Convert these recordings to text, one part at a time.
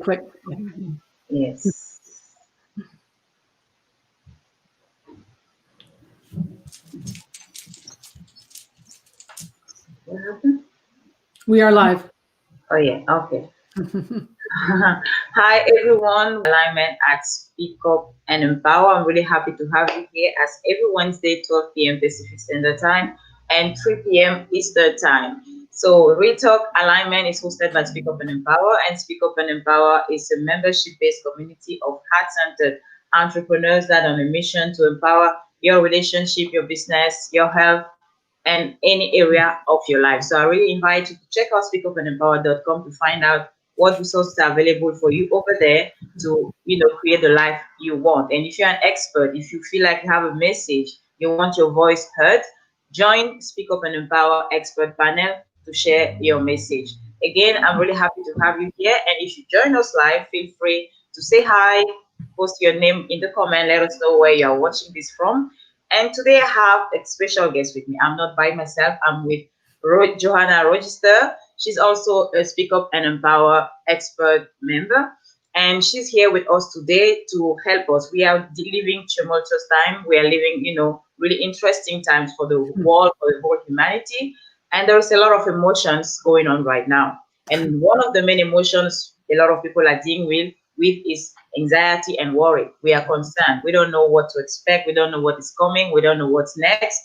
quick. Yes. What happened? We are live. Oh yeah. Okay. Hi everyone. Alignment at Speak Up and Empower. I'm really happy to have you here as every Wednesday, 12 p.m. Pacific Standard Time and 3 p.m. Eastern Time. So Real Talk Alignment is hosted by Speak Up and Empower, and Speak Up and Empower is a membership-based community of heart-centered entrepreneurs that are on a mission to empower your relationship, your business, your health, and any area of your life. So I really invite you to check out speakupandempower.com to find out what resources are available for you over there to create the life you want. And if you're an expert, if you feel like you have a message, you want your voice heard, join Speak Up and Empower expert panel to share your message. Again, I'm really happy to have you here. And if you join us live, feel free to say hi, post your name in the comment, let us know where you're watching this from. And today I have a special guest with me. I'm not by myself. I'm with Joanna Rogister. She's also a Speak Up and Empower expert member. And she's here with us today to help us. We are living tumultuous time. We are living, really interesting times for the world, for the whole humanity. And there's a lot of emotions going on right now. And one of the main emotions a lot of people are dealing with is anxiety and worry. We are concerned. We don't know what to expect. We don't know what is coming. We don't know what's next.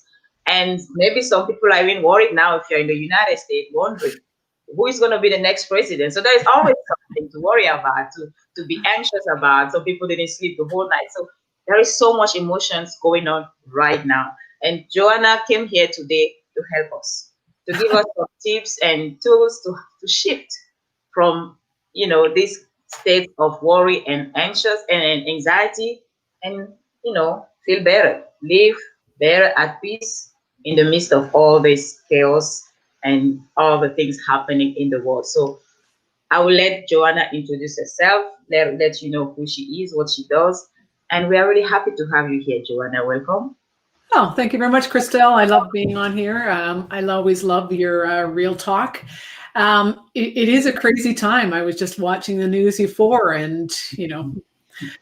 And maybe some people are even worried now if you're in the United States, wondering who is going to be the next president. So there's always something to worry about, to be anxious about. Some people didn't sleep the whole night. So there is so much emotions going on right now. And Joanna came here today to help us, to give us some tips and tools to shift from, this state of worry and anxious and anxiety, and feel better, live better at peace in the midst of all this chaos and all the things happening in the world. So I will let Joanna introduce herself, let you know who she is, what she does, and we are really happy to have you here, Joanna. Welcome. Oh, thank you very much, Christelle. I love being on here. I always love your real talk. It is a crazy time. I was just watching the news before, and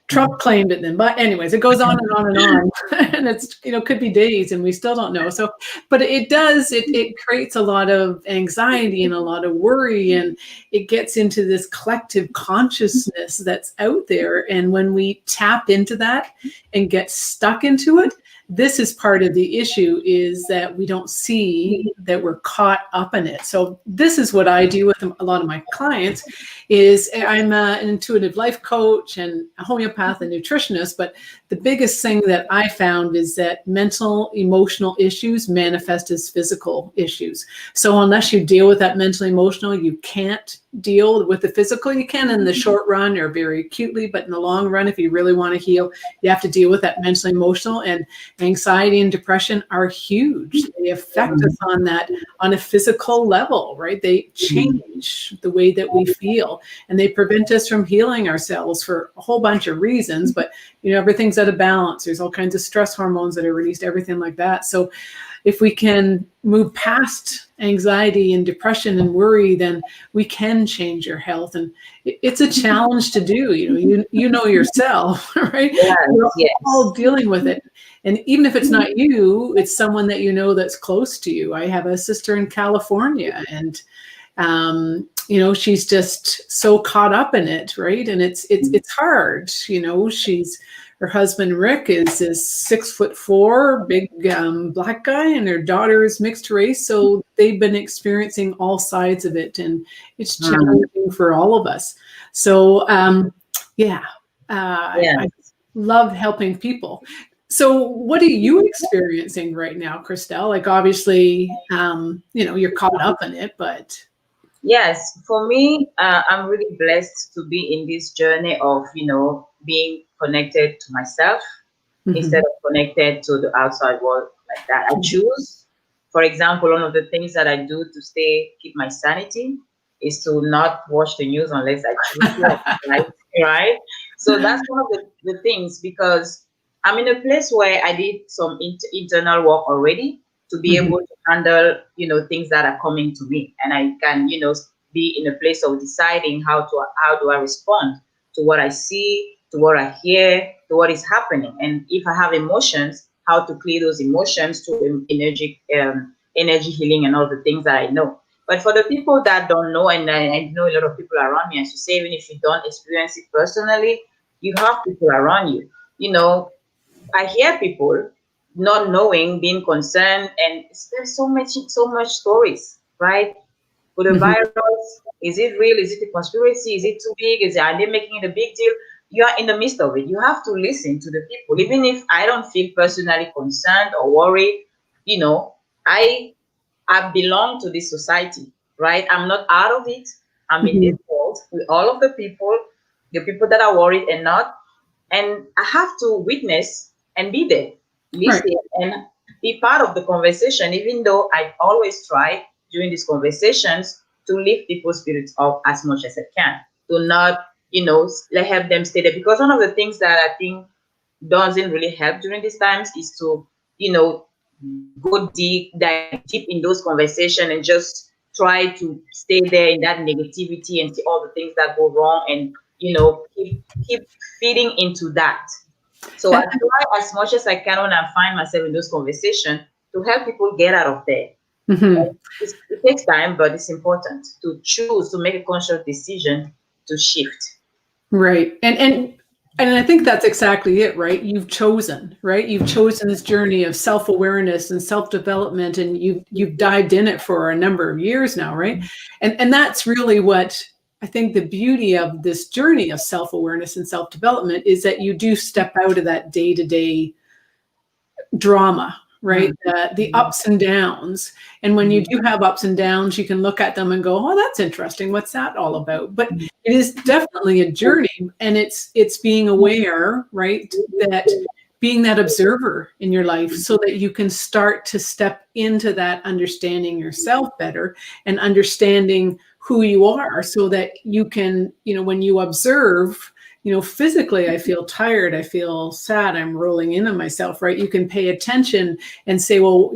Trump claimed it then, but anyways, it goes on and on and on, and it's could be days, and we still don't know. So, but it creates a lot of anxiety and a lot of worry, and it gets into this collective consciousness that's out there. And when we tap into that and get stuck into it, this is part of the issue, is that we don't see that we're caught up in it. So this is what I do with a lot of my clients. Is I'm an intuitive life coach and a homeopath and nutritionist, but the biggest thing that I found is that mental, emotional issues manifest as physical issues. So unless you deal with that mental, emotional, you can't deal with the physical. You can in the short run or very acutely, but in the long run, if you really want to heal, you have to deal with that mental, emotional, and anxiety and depression are huge. They affect us on a physical level, right? They change the way that we feel, and they prevent us from healing ourselves for a whole bunch of reasons. But everything's out of balance. There's all kinds of stress hormones that are released, everything like that. So if we can move past anxiety and depression and worry, then we can change your health. And it's a challenge to do. You know yourself, right? We're all dealing with it. And even if it's not you, it's someone that that's close to you. I have a sister in California, and she's just so caught up in it, right? And it's hard. Her husband Rick is this 6'4" big black guy, and their daughter is mixed race. So they've been experiencing all sides of it, and it's challenging for all of us. So I love helping people. So what are you experiencing right now, Christelle? Like, obviously, you're caught up in it, but. Yes, for me, I'm really blessed to be in this journey of, being connected to myself instead of connected to the outside world like that. I choose, for example, one of the things that I do to keep my sanity is to not watch the news unless I choose to, right? So that's one of the things, because I'm in a place where I did some internal work already to be able to handle, things that are coming to me. And I can, be in a place of deciding how do I respond to what I see, to what I hear, to what is happening. And if I have emotions, how to clear those emotions to energy healing and all the things that I know. But for the people that don't know, and I know a lot of people around me, as you say, even if you don't experience it personally, you have people around you. You know, I hear people not knowing, being concerned, and there's so much stories, right? For the Mhm. virus, is it real? Is it a conspiracy? Is it too big? Are they making it a big deal? You are in the midst of it. You have to listen to the people. Even if I don't feel personally concerned or worried, you know, I I belong to this society, right? I'm not out of it. I'm in this Mhm. world with all of the people that are worried and not. And I have to witness and be there, Right. listen and be part of the conversation, even though I always try during these conversations to lift people's spirits up as much as I can. To not, let help them stay there. Because one of the things that I think doesn't really help during these times is to, you know, go deep, dive deep in those conversations and just try to stay there in that negativity and see all the things that go wrong and, keep feeding into that. So I And, try as much as I can when I find myself in those conversations to help people get out of there. mhm. It takes time, but it's important to choose to make a conscious decision to shift. Right. And I think that's exactly it, right? You've chosen, right? You've chosen this journey of self-awareness and self-development, and you've dived in it for a number of years now, right? And that's really what I think the beauty of this journey of self-awareness and self-development is, that you do step out of that day-to-day drama, right? The Mhm. ups and downs. And when you Mhm. do have ups and downs, you can look at them and go, "Oh, that's interesting. What's that all about?" But it is definitely a journey, and it's being aware, right? That being that observer in your life, so that you can start to step into that understanding yourself better and understanding who you are, so that you can, when you observe, physically, I feel tired, I feel sad, I'm rolling in on myself, right? You can pay attention and say, well,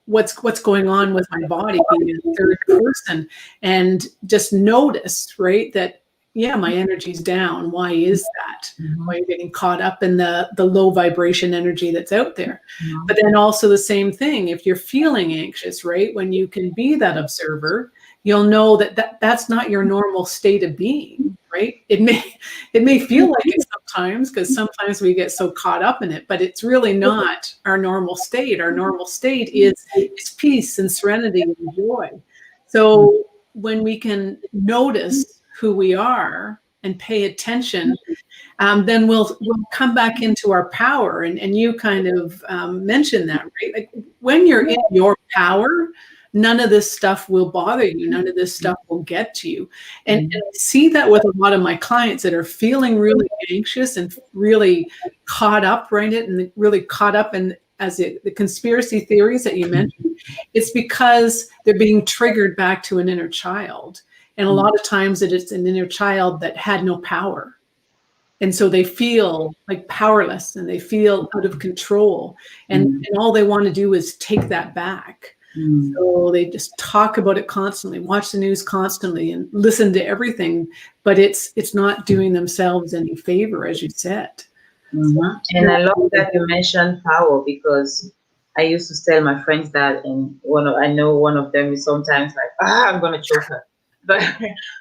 what's going on with my body, being a third person, and just notice, right, that yeah, my energy's down. Why is that? Why are Mhm. you getting caught up in the low vibration energy that's out there? But Mhm. then also the same thing, if you're feeling anxious, right, when you can be that observer, you'll know that's not your normal state of being, right? It may feel like it sometimes, because sometimes we get so caught up in it, but it's really not our normal state. Our normal state is peace and serenity and joy. So when we can notice who we are and pay attention, then we'll come back into our power. And you kind of mentioned that, right? Like, when you're in your power, none of this stuff will bother you. None of this stuff will get to you. And I see that with a lot of my clients that are feeling really anxious and really caught up, right? And really caught up in, the conspiracy theories that you mentioned. It's because they're being triggered back to an inner child. And a lot of times it's an inner child that had no power, and so they feel like powerless and they feel out of control, and all they want to do is take that back. Mhm. So they just talk about it constantly, watch the news constantly, and listen to everything, but it's not doing themselves any favor, as you said. So Mhm. it's And really I love cool. that you mentioned power because I used to tell my friends that, and I know one of them is sometimes like, I'm gonna choke her, but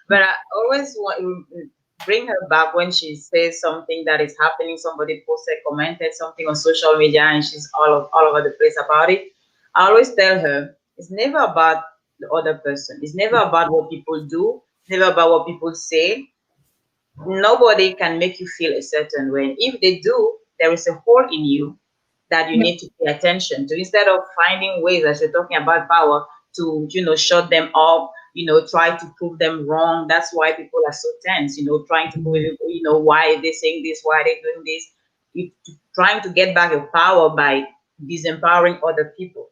but I always want to bring her back when she says something that is happening. Somebody posted, commented something on social media, and she's all over the place about it. I always tell her it's never about the other person. It's never about what people do. It's never about what people say. Nobody can make you feel a certain way. If they do, there is a hole in you that you Yeah. need to pay attention to. Instead of finding ways, as you're talking about power, to shut them up, try to prove them wrong. That's why people are so tense. Trying to prove, why are they saying this, why are they doing this. You trying to get back your power by disempowering other people.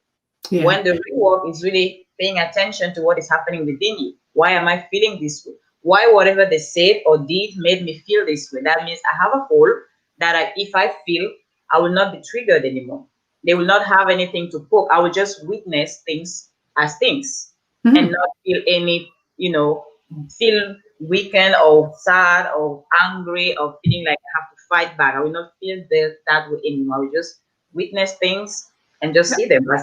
Yeah. When the real work is really paying attention to what is happening within you. Why am I feeling this way? Why whatever they said or did made me feel this way? That means I have a hole that if I feel, I will not be triggered anymore. They will not have anything to poke. I will just witness things as things and Mhm. not feel any, feel weakened or sad or angry or feeling like I have to fight back. I will not feel that way anymore. I will just witness things and just Yeah. see them as,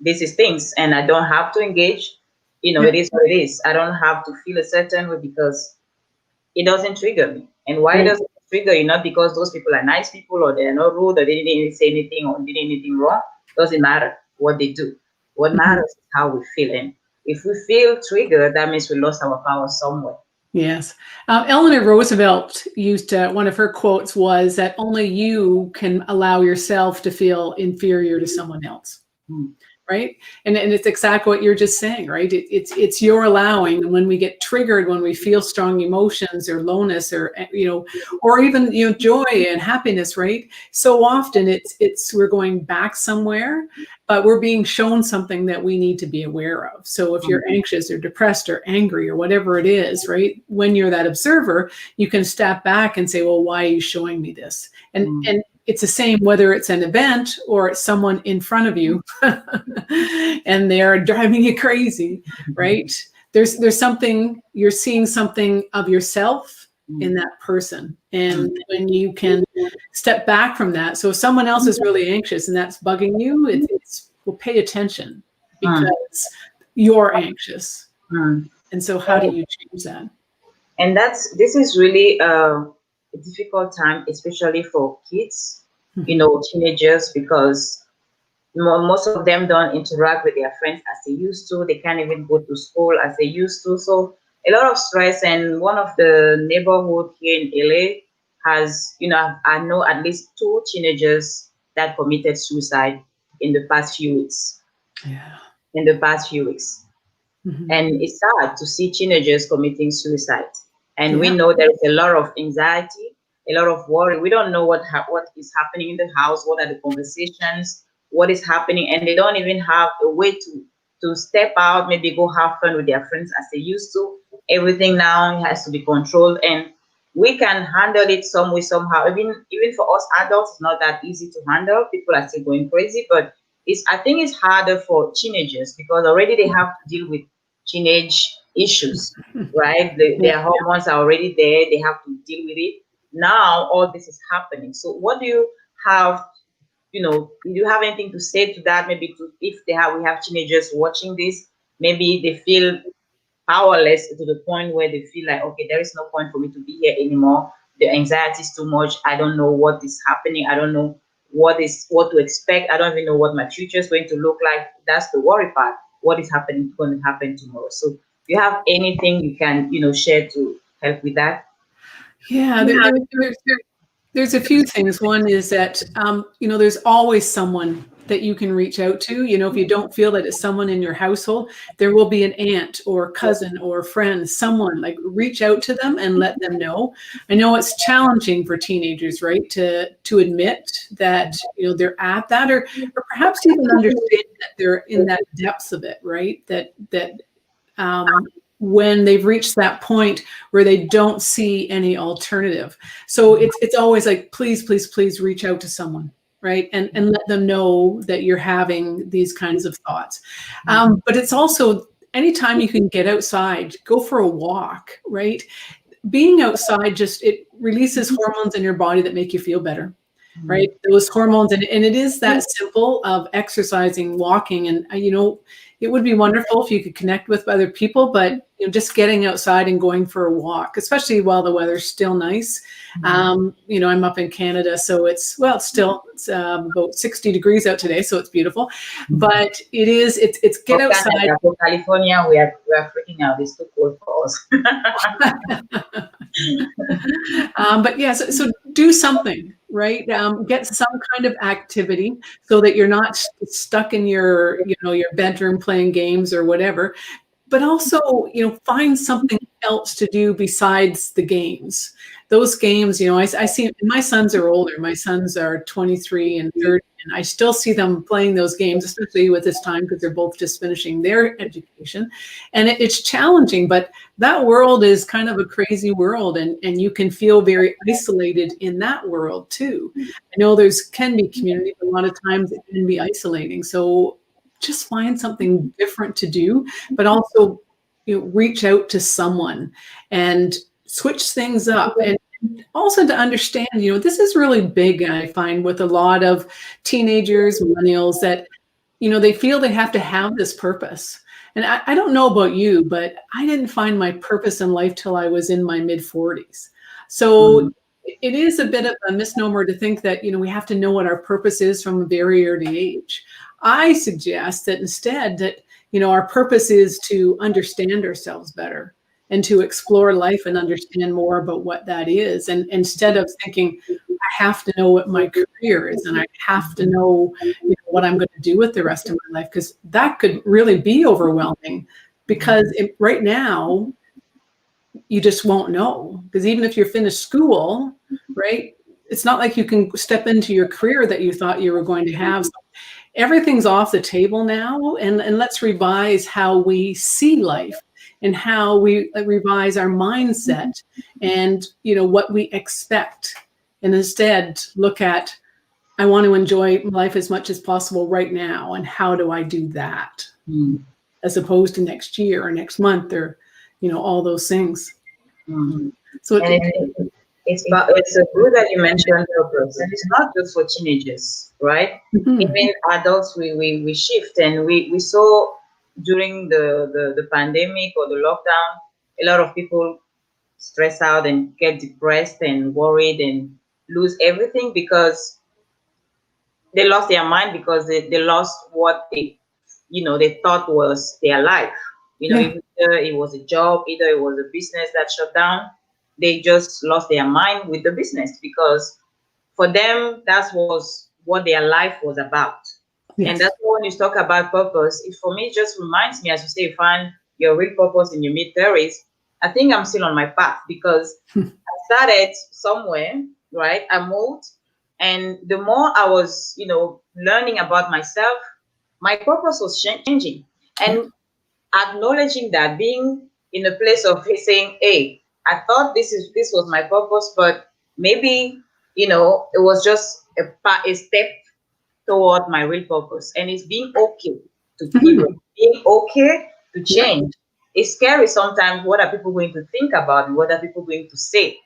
this is things, and I don't have to engage. Yeah. It is what it is. I don't have to feel a certain way because it doesn't trigger me. And why Right. does it trigger you? Not because those people are nice people or they're not rude or they didn't say anything or did anything wrong. Doesn't matter what they do. What Mhm. matters is how we feel. And if we feel triggered, that means we lost our power somewhere. Yes. Eleanor Roosevelt used one of her quotes was that only you can allow yourself to feel inferior to someone else. Mm, Right. And it's exactly what you're just saying, right? It's your allowing. When we get triggered, when we feel strong emotions or lowness or, or even, joy and happiness, right? So often it's we're going back somewhere, but we're being shown something that we need to be aware of. So if mm, you're anxious or depressed or angry or whatever it is, right? When you're that observer, you can step back and say, well, why are you showing me this? And mm, and it's the same whether it's an event or it's someone in front of you and they're driving you crazy, right? There's something, you're seeing something of yourself in mm, that person. And mm, when you can step back from that, so if someone else is really anxious and that's bugging you, it's well, pay attention mm, because you're anxious. mm. And so how do And, you change that? and this is really a difficult time, especially for kids, Mhm. teenagers, because most of them don't interact with their friends as they used to. They can't even go to school as they used to. So a lot of stress. And one of the neighborhood here in LA has, I know at least two teenagers that committed suicide in the past few weeks. Yeah. In the past few weeks. Mhm. And it's sad to see teenagers committing suicide. And we Yeah. know there is a lot of anxiety, a lot of worry. We don't know what is happening in the house, what are the conversations, what is happening, and they don't even have a way to step out, maybe go have fun with their friends as they used to. Everything now has to be controlled, and we can handle it some way somehow. Even for us adults, it's not that easy to handle. People are still going crazy, but I think it's harder for teenagers because already they have to deal with teenage issues, right? Yeah. Their hormones are already there. They have to deal with it. Now all this is happening. So what do you have? Do you have anything to say to that? Maybe if we have teenagers watching this, maybe they feel powerless to the point where they feel like, okay, there is no point for me to be here anymore. The anxiety is too much. I don't know what is happening. I don't know what to expect. I don't even know what my future is going to look like. That's the worry part. What is happening going to happen tomorrow? So, do you have anything you can share to help with that? Yeah, there's a few things. One is that there's always someone that you can reach out to. If you don't feel that it's someone in your household, there will be an aunt or cousin or friend, someone like reach out to them and let them know. I know it's challenging for teenagers, right, to admit that they're at that, or perhaps even understand that they're in that depths of it, right? That um, when they've reached that point where they don't see any alternative. So it's always like, please, please, please reach out to someone, right? And let them know that you're having these kinds of thoughts. But it's also anytime you can get outside, go for a walk, right? Being outside it releases hormones in your body that make you feel better, right? Those hormones, and it is that simple of exercising, walking, and it would be wonderful if you could connect with other people, but just getting outside and going for a walk, especially while the weather's still nice. I'm up in Canada, so it's about 60 degrees out today, so it's beautiful. But it's get For outside. Canada, for California, we are freaking out. It's too cold for us. But yeah, so do something, right? Get some kind of activity so that you're not stuck in your bedroom playing games or whatever. But also, find something else to do besides the games. Those games, I see my sons are older. My sons are 23 and 30, and I still see them playing those games, especially with this time because they're both just finishing their education. And it's challenging, but that world is kind of a crazy world, and you can feel very isolated in that world too. I know there's can be community, but a lot of times it can be isolating. So just find something different to do, but also reach out to someone and switch things up. And also to understand, this is really big, I find, with a lot of teenagers, millennials, that, they feel they have to have this purpose. And I don't know about you, but I didn't find my purpose in life till I was in my mid-40s. So it is a bit of a misnomer to think that, we have to know what our purpose is from a very early age. I suggest that instead that, our purpose is to understand ourselves better and to explore life and understand more about what that is. And instead of thinking, I have to know what my career is and I have to know, what I'm going to do with the rest of my life, because that could really be overwhelming, because right now you just won't know. Because even if you're finished school, right, it's not like you can step into your career that you thought you were going to have. So everything's off the table now, and let's revise how we see life and how we revise our mindset and, what we expect. And instead look at, I want to enjoy life as much as possible right now. And how do I do that? As opposed to next year or next month or, all those things. So it's good that you mentioned purpose. And it's not just for teenagers, right? Even adults, we shift. And we saw during the pandemic or the lockdown, a lot of people stress out and get depressed and worried and lose everything because they lost their mind, because they lost what they thought was their life. Either it was a job, either it was a business that shut down. They just lost their mind with the business, because for them, that was what their life was about. Yes. And that's when you talk about purpose. For me, it just reminds me, as you say, find your real purpose in your mid-30s. I think I'm still on my path, because I started somewhere, right? I moved. And the more I was, learning about myself, my purpose was changing. And acknowledging that, being in a place of saying, hey, I thought this was my purpose, but maybe, it was just a step toward my real purpose. And it's being okay to pivot, being okay to change. It's scary sometimes. What are people going to think about me? What are people going to say?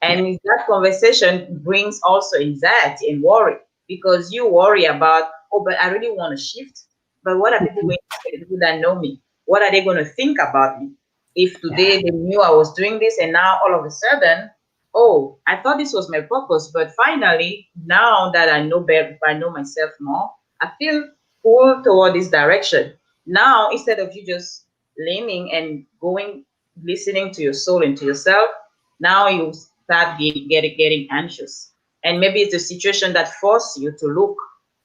And that conversation brings also anxiety and worry, because you worry about, oh, but I really want to shift. But what are people going to say, people that know me? What are they going to think about me? If today they knew I was doing this and now all of a sudden, oh, I thought this was my purpose, but finally, now that I know better, I know myself more, I feel pulled toward this direction. Now, instead of you just leaning and going, listening to your soul and to yourself, now you start getting anxious. And maybe it's a situation that forces you to look,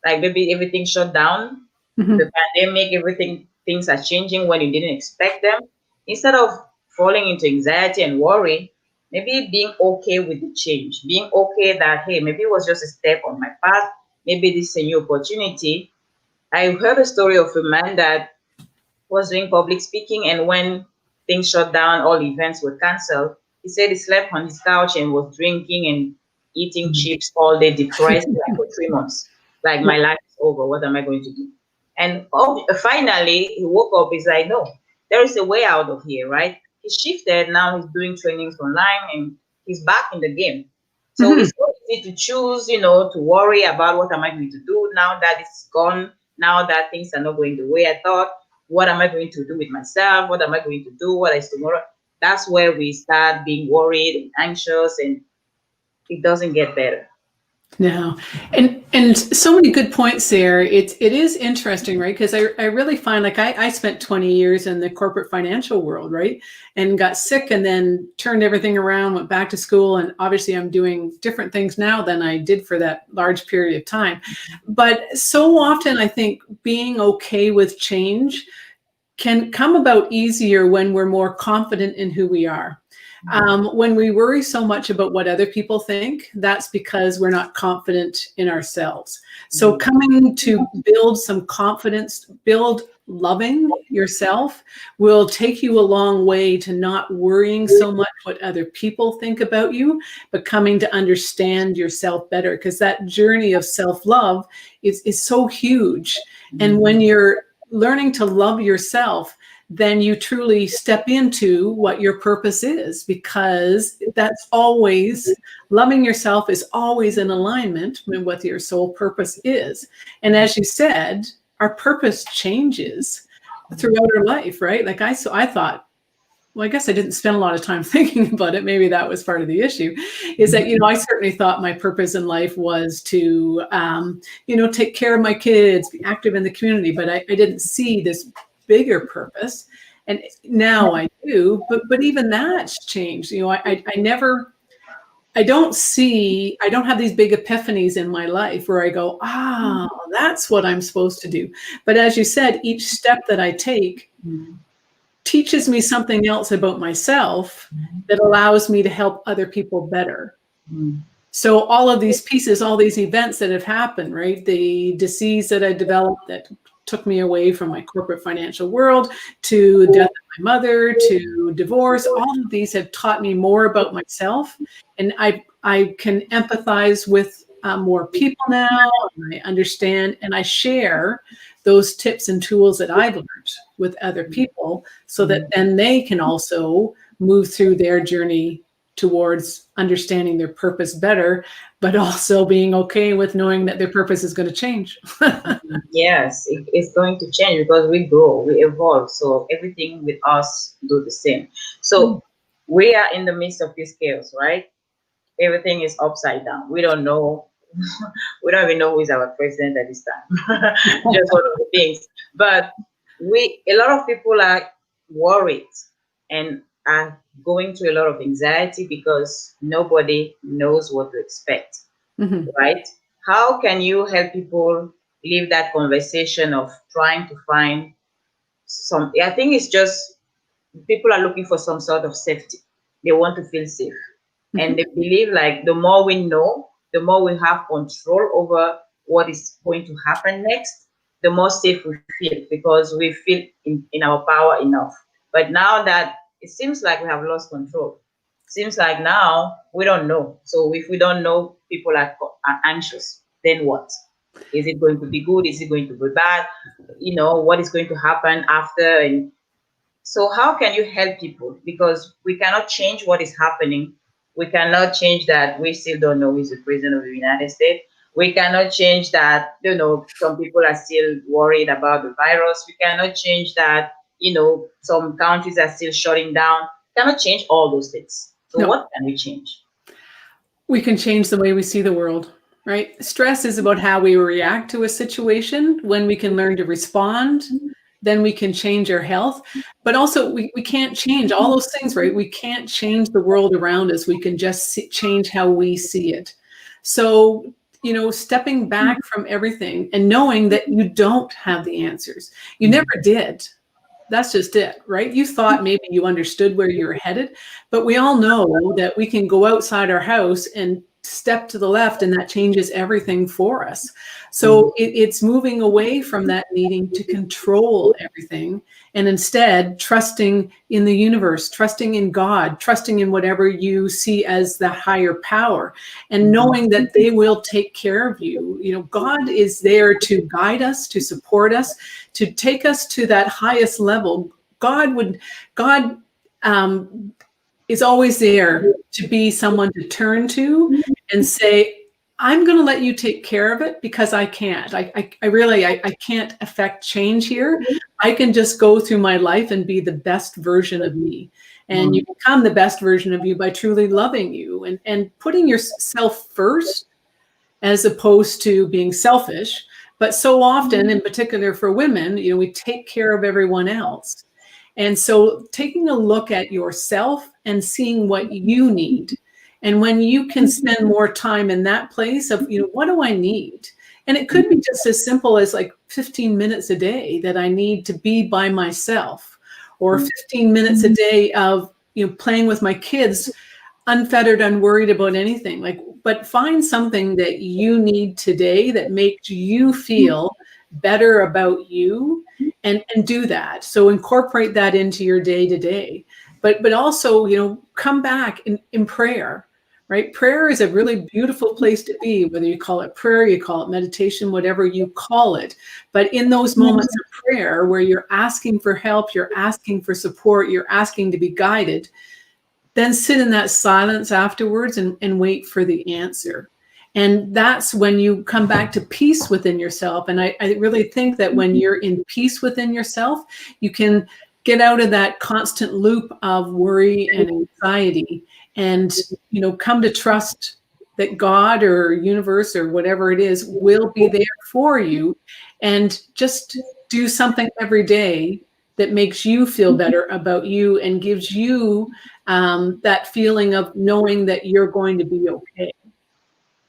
like maybe everything shut down, the pandemic, things are changing when you didn't expect them. Instead of falling into anxiety and worry, maybe being okay with the change, being okay that, hey, maybe it was just a step on my path, maybe this is a new opportunity. I heard a story of a man that was doing public speaking, and when things shut down, all events were canceled. He said he slept on his couch and was drinking and eating chips all day, depressed, like for 3 months. Like, my life is over. What am I going to do? And finally, he woke up. He's like, no, there is a way out of here, right? He shifted. Now he's doing trainings online and he's back in the game. So it's so easy to choose, to worry about what am I going to do now that it's gone, now that things are not going the way I thought. What am I going to do with myself? What am I going to do? What is tomorrow? That's where we start being worried and anxious, and it doesn't get better. No, and so many good points there. It is interesting, right? Because I really find, like, I spent 20 years in the corporate financial world, right? And got sick and then turned everything around, went back to school. And obviously I'm doing different things now than I did for that large period of time. But so often I think being okay with change can come about easier when we're more confident in who we are. When we worry so much about what other people think, that's because we're not confident in ourselves. So coming to build some confidence, build loving yourself, will take you a long way to not worrying so much what other people think about you, but coming to understand yourself better, because that journey of self-love is so huge. And when you're learning to love yourself, then you truly step into what your purpose is, because that's always, loving yourself is always in alignment with what your soul purpose is. And as you said, our purpose changes throughout our life, right? Like I thought, well, I guess I didn't spend a lot of time thinking about it. Maybe that was part of the issue, is that, I certainly thought my purpose in life was to, take care of my kids, be active in the community, but I didn't see this bigger purpose. And now I do, but even that's changed. I don't have these big epiphanies in my life where I go, that's what I'm supposed to do. But as you said, each step that I take teaches me something else about myself that allows me to help other people better. So all of these pieces, all these events that have happened, right? The disease that I developed that took me away from my corporate financial world, to death of my mother, to divorce, all of these have taught me more about myself. And I can empathize with more people now, and I understand, and I share those tips and tools that I've learned with other people, so that then they can also move through their journey towards understanding their purpose better, but also being okay with knowing that their purpose is going to change. Yes, it's going to change because we grow, we evolve. So everything with us do the same. So we are in the midst of this chaos, right? Everything is upside down. We don't know. We don't even know who is our president at this time. Just one of the things. But a lot of people are worried and are going through a lot of anxiety because nobody knows what to expect, right? How can you help people leave that conversation of trying to find some? I think it's just people are looking for some sort of safety. They want to feel safe. And they believe like the more we know, the more we have control over what is going to happen next, the more safe we feel, because we feel in our power enough. But now that it seems like we have lost control, seems like now we don't know. So if we don't know, people are anxious. Then what? Is it going to be good? Is it going to be bad? What is going to happen after? And so how can you help people? Because we cannot change what is happening. We cannot change that we still don't know who is the president of the United States. We cannot change that, some people are still worried about the virus. We cannot change that, some countries are still shutting down. We cannot change all those things. So No. what can we change? We can change the way we see the world, right? Stress is about how we react to a situation. When we can learn to respond, then we can change our health. But also we can't change all those things, right? We can't change the world around us. We can just change how we see it. So, stepping back from everything and knowing that you don't have the answers. You never did. That's just it, right? You thought maybe you understood where you were headed, but we all know that we can go outside our house and step to the left, and that changes everything for us. So it's moving away from that needing to control everything, and instead trusting in the universe, trusting in God, trusting in whatever you see as the higher power, and knowing that they will take care of you. God is there to guide us, to support us, to take us to that highest level. God is always there to be someone to turn to and say, I'm going to let you take care of it, because I can't. I can't affect change here. I can just go through my life and be the best version of me. And you become the best version of you by truly loving you and putting yourself first, as opposed to being selfish. But so often, in particular for women, we take care of everyone else. And so taking a look at yourself and seeing what you need. And when you can spend more time in that place of, what do I need? And it could be just as simple as like 15 minutes a day that I need to be by myself, or 15 minutes a day of, playing with my kids, unfettered, unworried about anything. But find something that you need today that makes you feel better about you, and do that. So incorporate that into your day to day. But also, come back in prayer. right? Prayer is a really beautiful place to be, whether you call it prayer, you call it meditation, whatever you call it. But in those moments of prayer where you're asking for help, you're asking for support, you're asking to be guided, then sit in that silence afterwards and wait for the answer. And that's when you come back to peace within yourself. And I really think that when you're in peace within yourself, you can get out of that constant loop of worry and anxiety and, come to trust that God or universe or whatever it is will be there for you, and just do something every day that makes you feel better about you and gives you that feeling of knowing that you're going to be okay.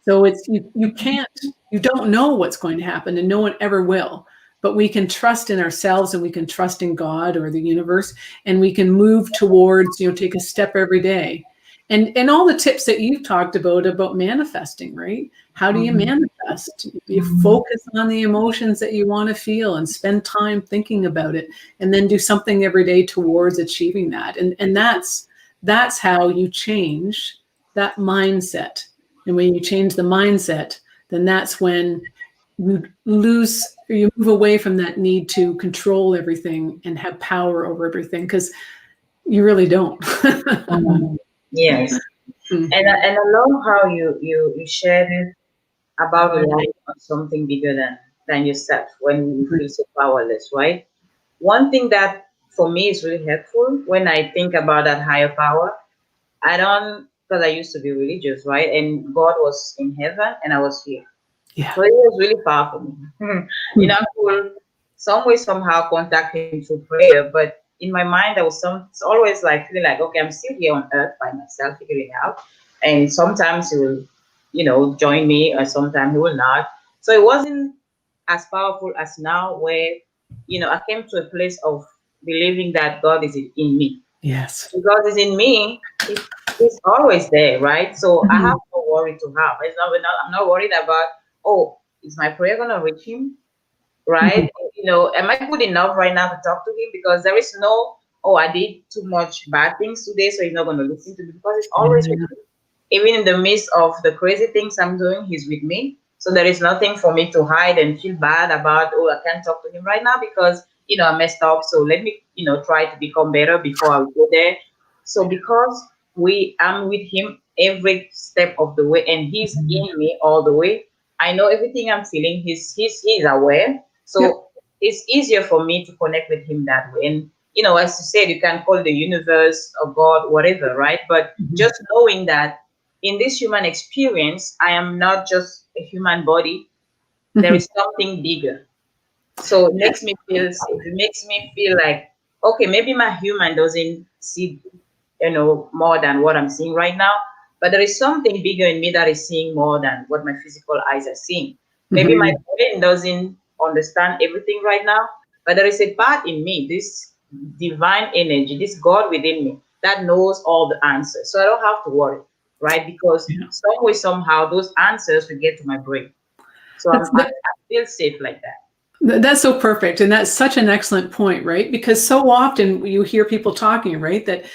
So it's you don't know what's going to happen, and no one ever will. But we can trust in ourselves, and we can trust in God or the universe, and we can move towards, take a step every day. And all the tips that you've talked about manifesting, right? How do you manifest? You focus on the emotions that you want to feel and spend time thinking about it, and then do something every day towards achieving that. And that's how you change that mindset. And when you change the mindset, then that's when you move away from that need to control everything and have power over everything, because you really don't. Yes. And I love how you shared it about relying on something bigger than yourself when you feel so powerless, right? One thing that for me is really helpful when I think about that higher power, I don't, because I used to be religious, right? And God was in heaven and I was here. Yeah. So it was really powerful. I could some way somehow contact him through prayer, but in my mind there was it's always like feeling like, okay, I'm still here on earth by myself figuring out. And sometimes he will, join me, or sometimes he will not. So it wasn't as powerful as now where, I came to a place of believing that God is in me. Yes. God is in me, it's always there, right? So I have no worry to have. I'm not worried about, oh, is my prayer gonna reach him, right? Am I good enough right now to talk to him? Because there is no, oh, I did too much bad things today, so he's not gonna listen to me, because it's always with me. Even in the midst of the crazy things I'm doing, he's with me. So there is nothing for me to hide and feel bad about, oh, I can't talk to him right now because, I messed up. So let me, try to become better before I go there. So because I'm with him every step of the way and he's in me all the way, I know everything I'm feeling, he's aware. So it's easier for me to connect with him that way. And as you said, you can call the universe or God, whatever, right? But just knowing that in this human experience, I am not just a human body. There is something bigger. So it makes me feel safe. It makes me feel like, okay, maybe my human doesn't see, more than what I'm seeing right now. But there is something bigger in me that is seeing more than what my physical eyes are seeing. Maybe my brain doesn't understand everything right now, but there is a part in me, this divine energy, this God within me that knows all the answers. So I don't have to worry, right? Because some way, somehow, those answers will get to my brain. So I feel safe like that. That's so perfect. And that's such an excellent point, right? Because so often you hear people talking, right? That,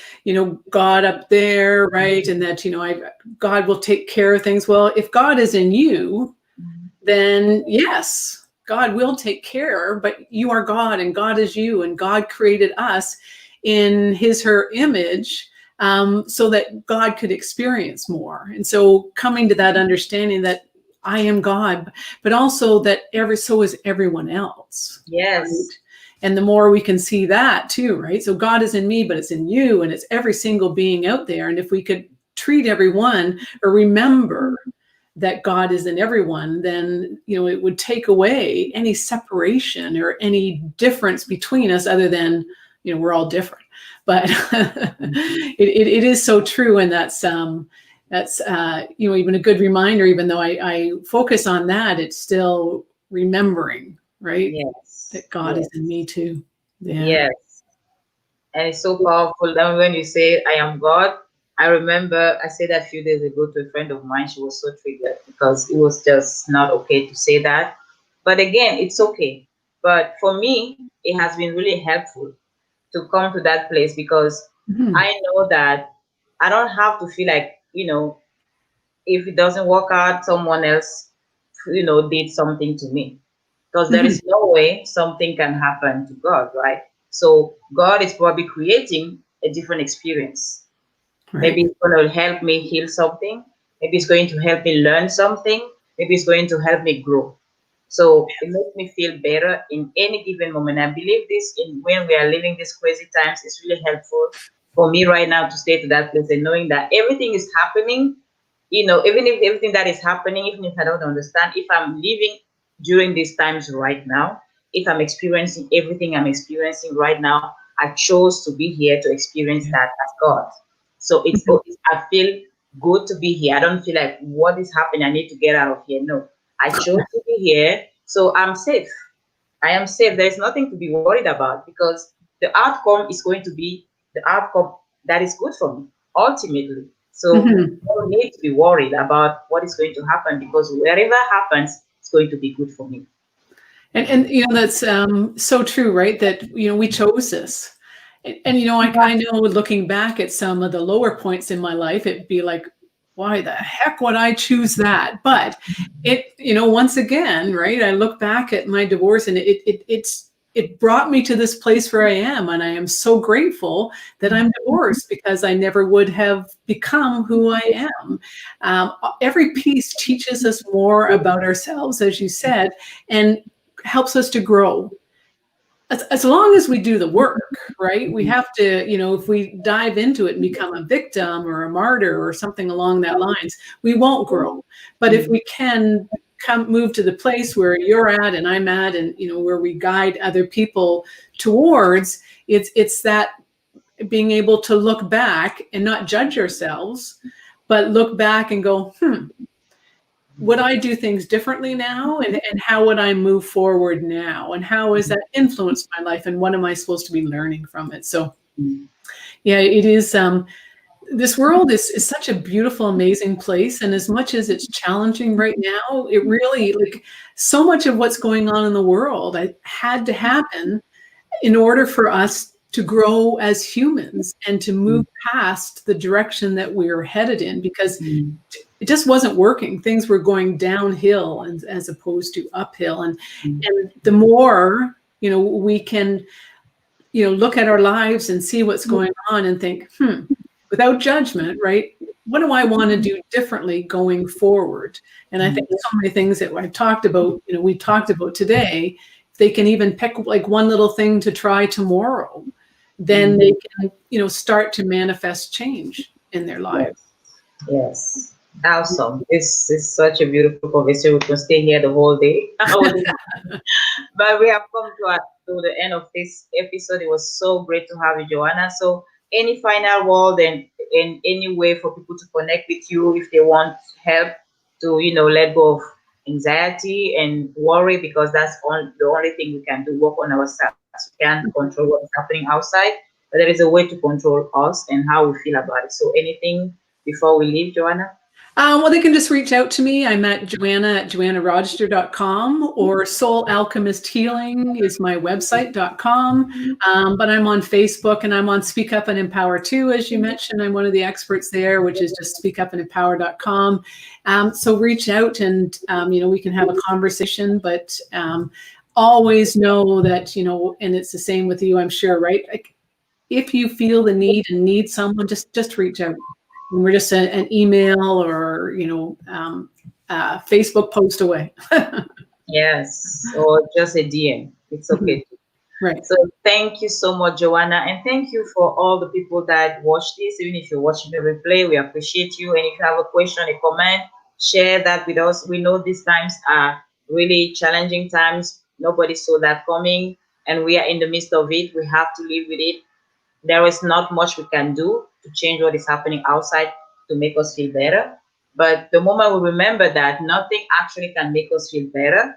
God up there, right? And that, God will take care of things. Well, if God is in you, then yes, God will take care, but you are God and God is you, and God created us in her image, so that God could experience more. And so coming to that understanding that I am God, but also that so is everyone else. Yes. Right? And the more we can see that too, right? So God is in me, but it's in you, and it's every single being out there. And if we could treat everyone or remember that God is in everyone, then, it would take away any separation or any difference between us, other than, we're all different. But it is so true. And that's even a good reminder, even though I focus on that, it's still remembering, right? Yes. That God is in me too. Yeah. Yes. And it's so powerful. Then when you say, I am God, I remember I said that a few days ago to a friend of mine. She was so triggered because it was just not okay to say that. But again, it's okay. But for me, it has been really helpful to come to that place because I know that I don't have to feel like, if it doesn't work out, someone else, did something to me. Because there Mhm. is no way something can happen to God, right? So God is probably creating a different experience. Maybe Right. it's going to help me heal something. Maybe it's going to help me learn something. Maybe it's going to help me grow. So it makes me feel better in any given moment. I believe this in when we are living these crazy times, it's really helpful for me right now to stay to that place and knowing that everything is happening, even if everything that is happening, even if I don't understand, if I'm living during these times right now, if I'm experiencing everything I'm experiencing right now, I chose to be here to experience Yeah. that as God. So Mhm. I feel good to be here. I don't feel like what is happening. I need to get out of here. No, I chose to be here, so I'm safe. I am safe. There is nothing to be worried about because the outcome is going to be the outcome that is good for me ultimately. So Mhm. I don't need to be worried about what is going to happen because wherever happens, it's going to be good for me. And that's so true, right? That we chose this, and I know looking back at some of the lower points in my life, it'd be like, why the heck would I choose that? But once again, right? I look back at my divorce, and it brought me to this place where I am, and I am so grateful that I'm divorced because I never would have become who I am. Every piece teaches us more about ourselves, as you said, and helps us to grow as long as we do the work, right? We have to, if we dive into it and become a victim or a martyr or something along that lines, we won't grow. But if we can move to the place where you're at and I'm at, and where we guide other people towards, it's that being able to look back and not judge ourselves, but look back and go, would I do things differently now? And how would I move forward now? And how has that influenced my life? And what am I supposed to be learning from it? So, yeah, it is. This world is such a beautiful, amazing place. And as much as it's challenging right now, it really, like, so much of what's going on in the world, I had to happen in order for us to grow as humans and to move past the direction that we are headed in, because it just wasn't working. Things were going downhill and as opposed to uphill. And the more, we can, look at our lives and see what's going on and think, without judgment, right? What do I want to do differently going forward? And I think so many things that I've talked about, we talked about today, if they can even pick like one little thing to try tomorrow, then they can, start to manifest change in their lives. Yes. Yes. Awesome. This is such a beautiful conversation. We can stay here the whole day. But we have come to the end of this episode. It was so great to have you, Joanna. So, any final word and any way for people to connect with you if they want help to, let go of anxiety and worry, because that's the only thing we can do, work on ourselves. We can't control what's happening outside, but there is a way to control us and how we feel about it. So, anything before we leave, Joanna? Well, they can just reach out to me. I'm at Joanna at joannarogister.com, or Soul Alchemist Healing is my website.com. But I'm on Facebook and I'm on Speak Up and Empower too, as you mentioned. I'm one of the experts there, which is just speakupandempower.com. So reach out and, we can have a conversation, but always know that, and it's the same with you, I'm sure, right? Like, if you feel the need and need someone, just reach out. And we're just an email or Facebook post away. Yes, or just a DM. It's okay. Right. So thank you so much, Joanna, and thank you for all the people that watch this. Even if you're watching the replay, we appreciate you. And if you have a question, a comment, share that with us. We know these times are really challenging times. Nobody saw that coming, and we are in the midst of it. We have to live with it. There is not much we can do to change what is happening outside to make us feel better. But the moment we remember that nothing actually can make us feel better,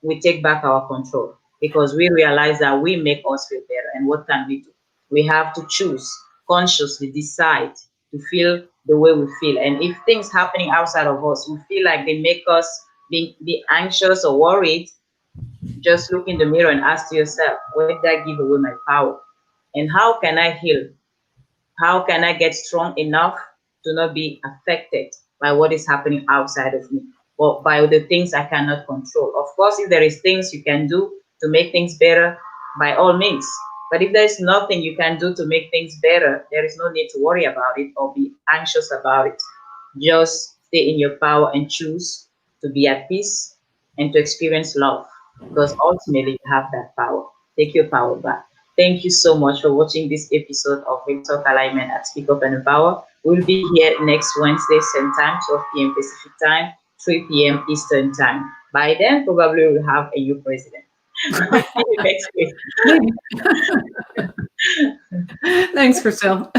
we take back our control because we realize that we make us feel better. And what can we do? We have to choose, consciously decide to feel the way we feel. And if things happening outside of us, we feel like they make us be anxious or worried, just look in the mirror and ask yourself, where did I give away my power? And how can I heal? How can I get strong enough to not be affected by what is happening outside of me, or by the things I cannot control. Of course, if there is things you can do to make things better, by all means. But if there is nothing you can do to make things better, there is no need to worry about it or be anxious about it. Just stay in your power and choose to be at peace and to experience love, because ultimately you have that power. Take your power back. Thank you so much for watching this episode of Real Talk Alignment at Speak Up and Empower. We'll be here next Wednesday, same time, 12 p.m. Pacific time, 3 p.m. Eastern time. By then, probably we'll have a new president. We'll see you next week. Thanks, Christelle.